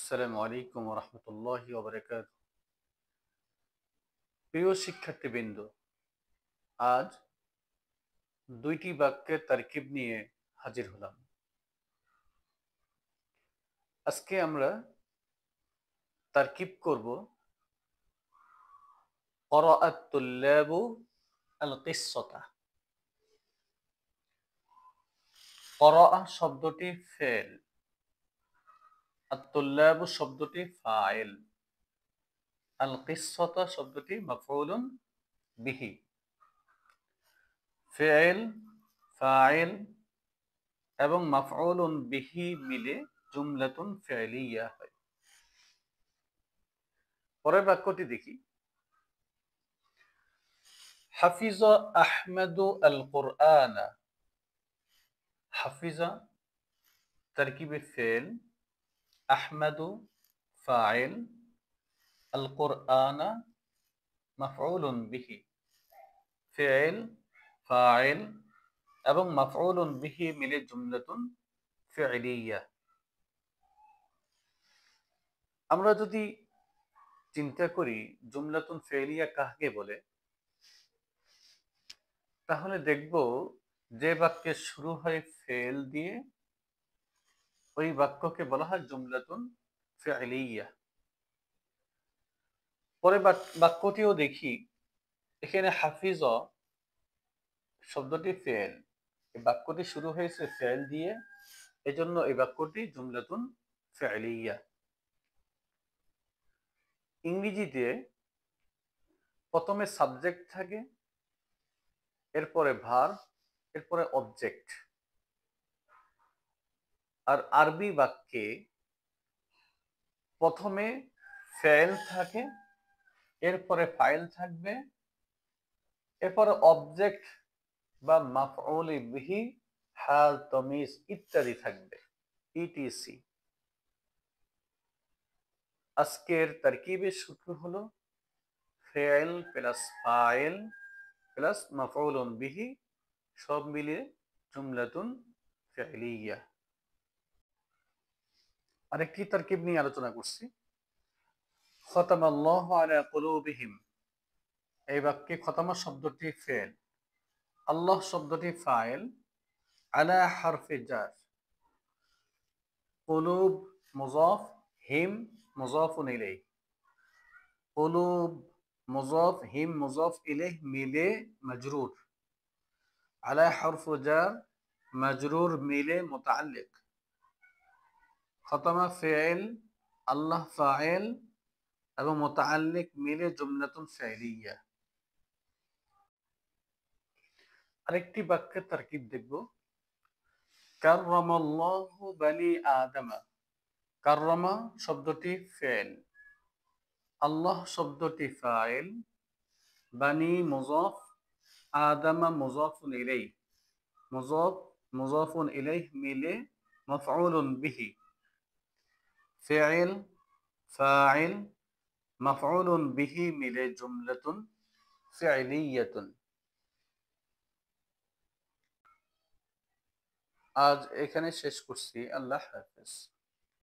আসসালামু আলাইকুম ওয়া রাহমাতুল্লাহি ওয়া বারাকাতুহু। প্রিয় শিক্ষার্থীবৃন্দ, আজ দুইটি বাক্যের তারকিব নিয়ে হাজির হলাম। আজকে আমরা তারকিব করব ক্বরাআত তুল্লাবু আল কিসসাতা। ক্বরাআ শব্দটি ফেল, আর তুল্লাবু শব্দটি ফাইল, আল কিসসাতা শব্দটি মাফউলুন বিহি। ফেল, ফাইল এবং মাফউলুন বিহি মিলে জুমলাতুন ফি'লিয়া হয়। পরের বাক্যটি দেখি। হাফিজা আহমেদু আল কুরআনা। হাফিজা তারকিবে ফেল, আহমেদু ফাইল, আল কুরআনা মাফউলুন বিহি। ফেল, ফাইল এবং মাফউলুন বিহি মিলে জুমলাতুন ফি'লিয়া। আমরা যদি চিন্তা করি জুমলাতুন ফি'লিয়া কাকে বলে, তাহলে দেখব যে বাক্যে শুরু হয় ফেল দিয়ে ওই বাক্যকে বলা হয় জুমলাতুন ফি'লিয়া। পরে বাক্যটিও দেখি। এখানে হাফিজ শব্দটি ফেল, এই বাক্যটি শুরু হয়েছে ফেল দিয়ে, এজন্য এই বাক্যটি জুমলাতুন ফি'লিয়া। ইংরেজিতে প্রথমে সাবজেক্ট থাকে, এরপরে ভার্ব, এরপরে অবজেক্ট। আর আরবি বাক্যে প্রথমে ফেল থাকে, এরপরে ফাইল থাকবে, এরপরে অবজেক্ট বা মাফউল বিহি, হাল, তমিজ ইত্যাদি থাকবে, ইটিসি। আজকের তারকিবের সূত্র হলো ফেল প্লাস ফাইল প্লাস মাফউলুন বিহি সব মিলিয়ে জুমলাতুন ফি'লিয়া। আরেকটি তারকিব নিয়ে আলোচনা করছি। খতামাল্লাহু আলা কুলুবিহিম। এই বাক্যে খতামা শব্দটি ফেল, আল্লাহ শব্দটি ফাইল, আলা হারফে জার, কুলুব মুযাফ, হিম মুযাফুন ইলাইহি। কুলুব মুযাফ, হিম মুযাফ ইলাইহি মিলে মজরুর। আলা হরফ জার, মজরুর মিলে মুতাআল্লিক। খতামা ফেল, আল্লাহ ফাইল এবং মুতাআল্লিক মিলে জুমলাতুন ফি'লিয়া। আরেকটি বাক্যের তারকিব দেখব। কাররামাল্লাহু বানি আদমা। কাররামা শব্দটি ফেল, আল্লাহ শব্দটি ফাইল, বানি মুযাফ, আদমা মুযাফুন ইলাইহি, মুযাফ মুযাফুন ইলাইহি মিলে মাফউলুন বিহি। ফি'ল, ফাইল, মাফউলুন বিহি মিলে জুমলাতুন ফি'লিয়াতুন। আজ এখানে শেষ করছি। আল্লাহ হাফেজ।